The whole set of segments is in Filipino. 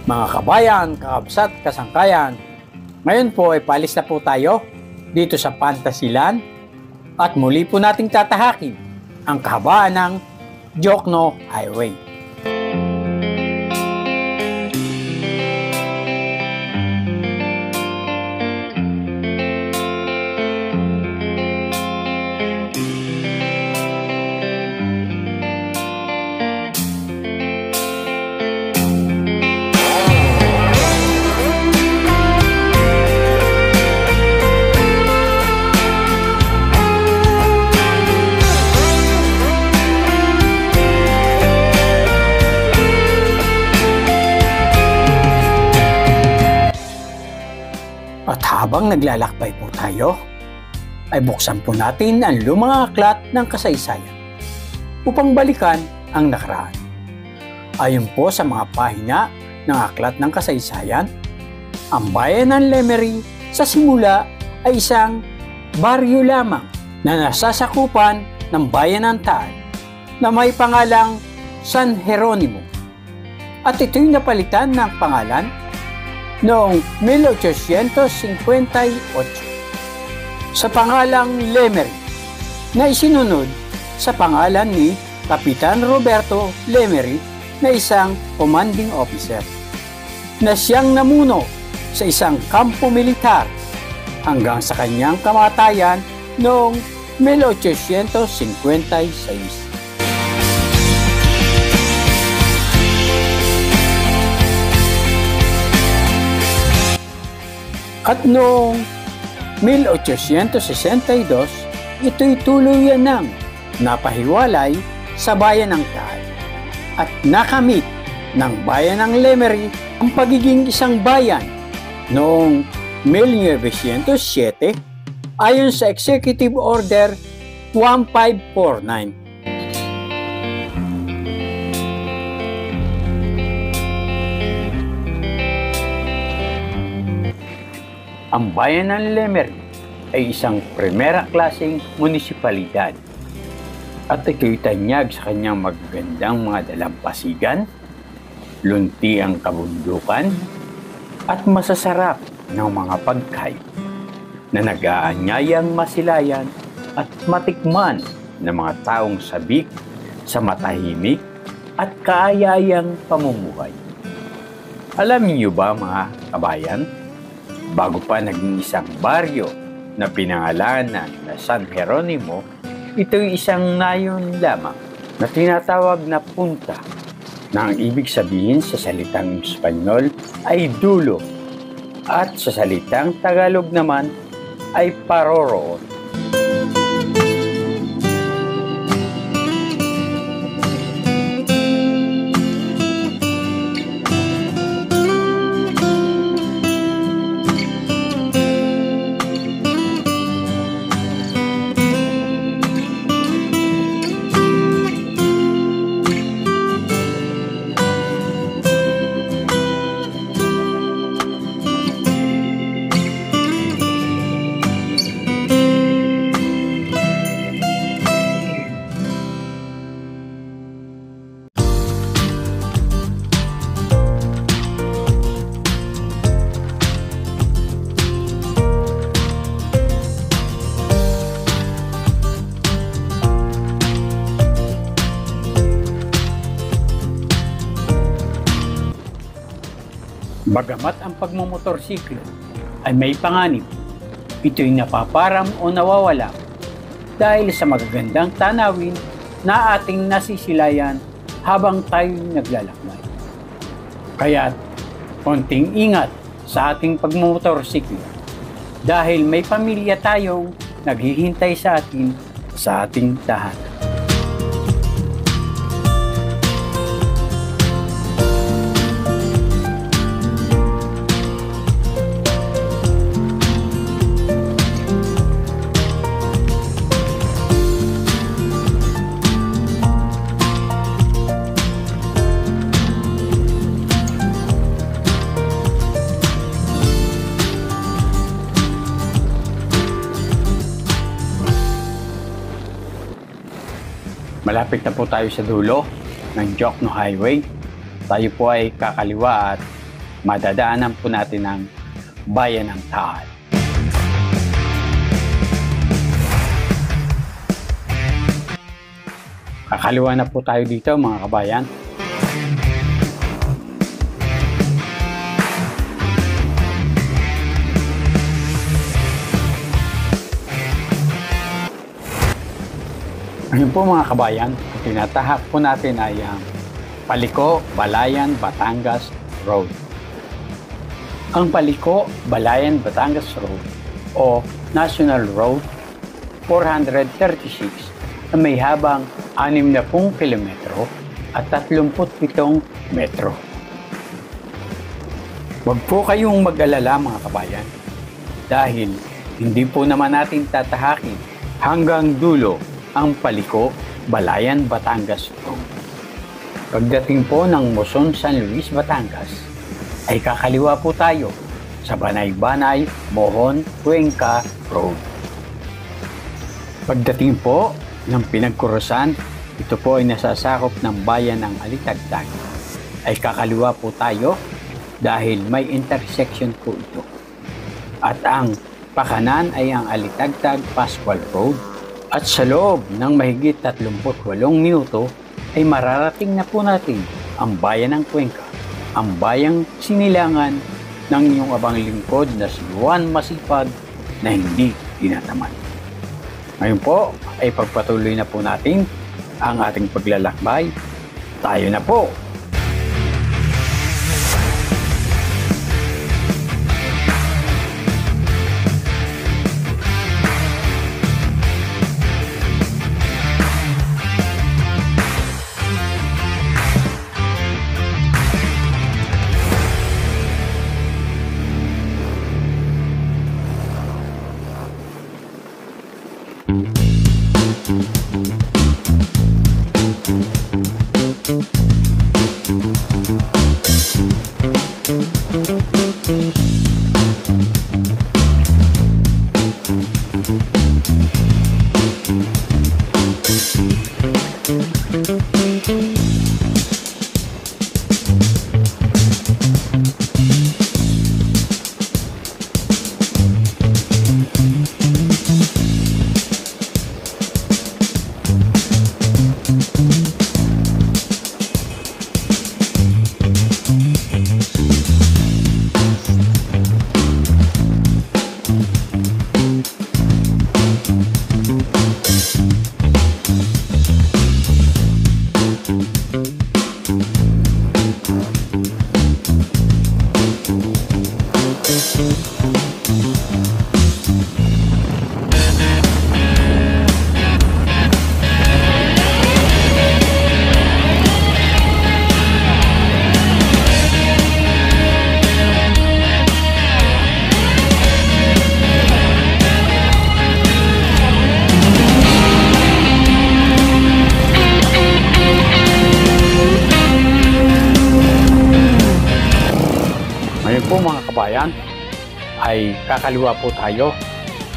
Mga kabayan, kakabsat, kasangkayan, ngayon po ay paalis na po tayo dito sa Pantasilan at muli po nating tatahakin ang kahabaan ng Diokno Highway. At habang naglalakbay po tayo, ay buksan po natin ang lumang aklat ng kasaysayan upang balikan ang nakaraan. Ayon po sa mga pahina ng aklat ng kasaysayan, ang bayan ng Lemery sa simula ay isang baryo lamang na nasasakupan ng bayan ng Taal na may pangalang San Jeronimo. At ito'y napalitan ng pangalan noong 1858 sa pangalang Lemery na isinunod sa pangalan ni Kapitan Roberto Lemery na isang commanding officer na siyang namuno sa isang kampo militar hanggang sa kanyang kamatayan noong 1856. At noong 1862, ito'y tuluyan ng napahiwalay sa bayan ng Taal at nakamit ng bayan ng Lemery ang pagiging isang bayan noong 1907 ayon sa Executive Order 1549. Ang bayan ng Lemery ay isang primera klaseng munisipalidad at ito'y tanyag sa kanyang magagandang mga dalampasigan, luntiang kabundukan at masasarap ng mga pagkain na nag-aanyayang masilayan at matikman ng mga taong sabik sa matahimik at kaaya-ayang pamumuhay. Alam niyo ba mga kabayan, bago pa naging isang baryo na pinangalanan na San Jeronimo, ito'y isang nayon lamang na tinatawag na punta na ang ibig sabihin sa salitang Espanyol ay dulo at sa salitang Tagalog naman ay paroroon. Bagamat ang pagmumotorsiklo ay may panganib, ito'y napaparam o nawawala dahil sa magagandang tanawin na ating nasisilayan habang tayo'y naglalakbay. Kaya konting ingat sa ating pagmumotorsiklo dahil may pamilya tayong naghihintay sa atin sa ating tahanan. Malapit na po tayo sa dulo ng Diokno Highway. Tayo po ay kakaliwa at madadaanan po natin ang Bayan ng Taal. Kakaliwa na po tayo dito mga kabayan. Ngayon po mga kabayan, ang tinatahak po natin ay ang Paliko, Balayan, Batangas Road. Ang Paliko, Balayan, Batangas Road o National Road 436 na may habang 60 kilometro at 37 metro. Huwag po kayong mag-alala mga kabayan dahil hindi po naman natin tatahakin hanggang dulo ang Paliko, Balayan, Batangas Road. Pagdating po ng Muson, San Luis, Batangas, ay kakaliwa po tayo sa Banay-Banay, Mohon, Cuenca Road. Pagdating po ng Pinagkurusan, ito po ay nasasakop ng bayan ng Alitagtag. Ay kakaliwa po tayo dahil may intersection po ito. At ang pakanan ay ang Alitagtag Pascual Road. At sa loob ng mahigit 38 minuto ay mararating na po natin ang bayan ng Cuenca, ang bayang sinilangan ng inyong abang lingkod na si Juan Masipag na hindi tinatamad. Ngayon po ay pagpatuloy na po natin ang ating paglalakbay. Tayo na po! Po mga kabayan ay kakaliwa po tayo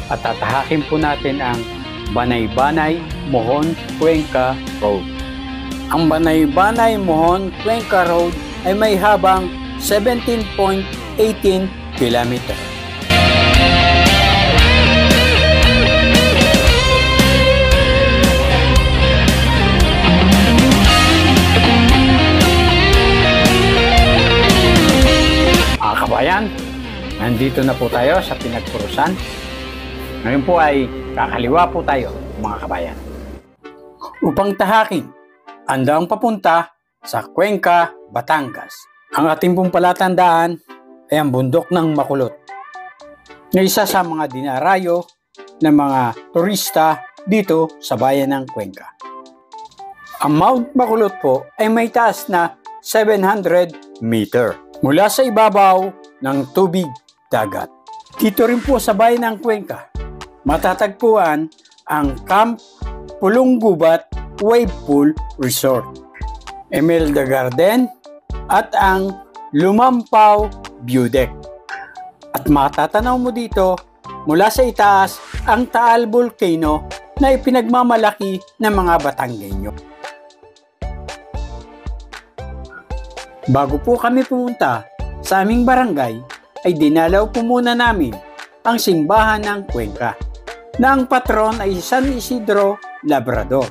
at tatahakin po natin ang Banay-Banay, Mohon, Cuenca Road. Ang Banay-Banay, Mohon, Cuenca Road ay may habang 17.18 km. Kabayan, nandito na po tayo sa Pinagkurusan. Ngayon po ay kakaliwa po tayo mga kabayan. Upang tahakin ang daang papunta sa Cuenca, Batangas. Ang ating pong palatandaan ay ang bundok ng Makulot na isa sa mga dinarayo ng mga turista dito sa bayan ng Cuenca. Ang Mount Makulot po ay may taas na 700 meter mula sa ibabaw ng tubig dagat. Dito rin po sa bayan ng Cuenca, matatagpuan ang Camp Pulong-Gubat Wave Pool Resort, Emelda Garden at ang Lumampaw View Deck. At matatanaw mo dito mula sa itaas ang Taal Volcano na ipinagmamalaki ng mga Batanggenyo. Bago po kami pumunta Sa aming barangay ay dinalaw po muna namin ang simbahan ng Cuenca na ang patron ay San Isidro Labrador,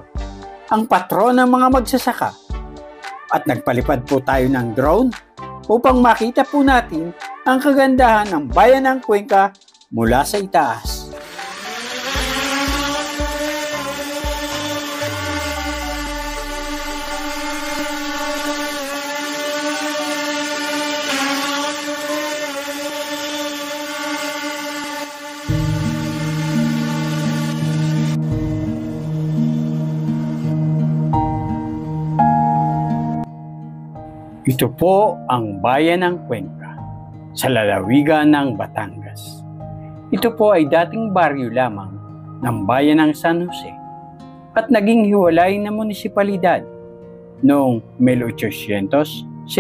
ang patron ng mga magsasaka. At nagpalipad po tayo ng drone upang makita po natin ang kagandahan ng bayan ng Cuenca mula sa itaas. Ito po ang bayan ng Cuenca sa lalawigan ng Batangas. Ito po ay dating baryo lamang ng bayan ng San Jose at naging hiwalay na munisipalidad noong 1876.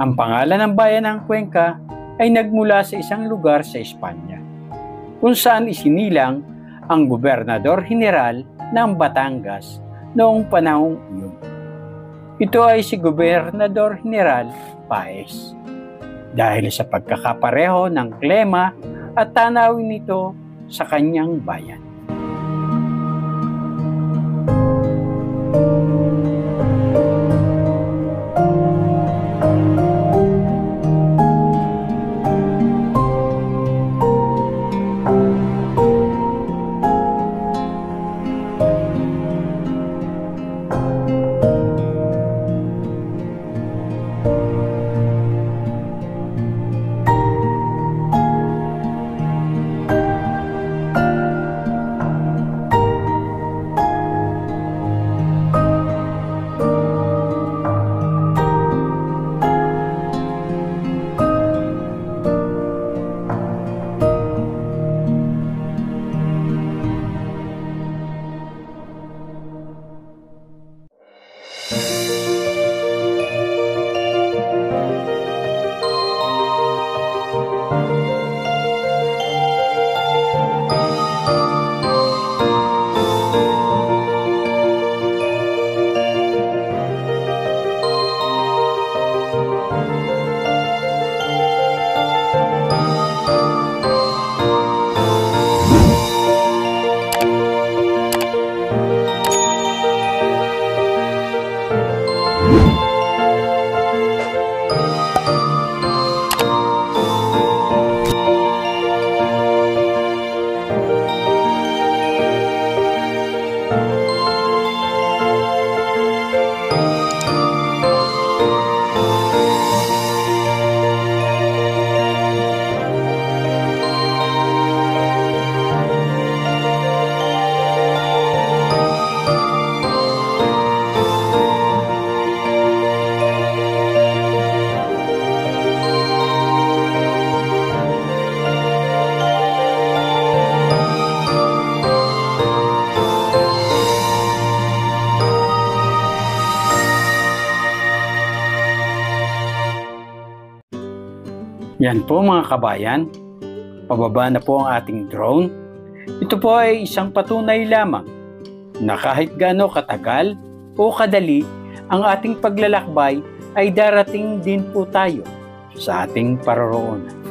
Ang pangalan ng bayan ng Cuenca ay nagmula sa isang lugar sa Espanya kung saan isinilang ang Gobernador General ng Batangas noong panahong iyon. Ito ay si Gobernador General Paez. Dahil sa pagkakapareho ng klima at tanawin nito sa kanyang bayan. Yan po mga kabayan, pababa na po ang ating drone. Ito po ay isang patunay lamang na kahit gaano katagal o kadali ang ating paglalakbay ay darating din po tayo sa ating paroroonan.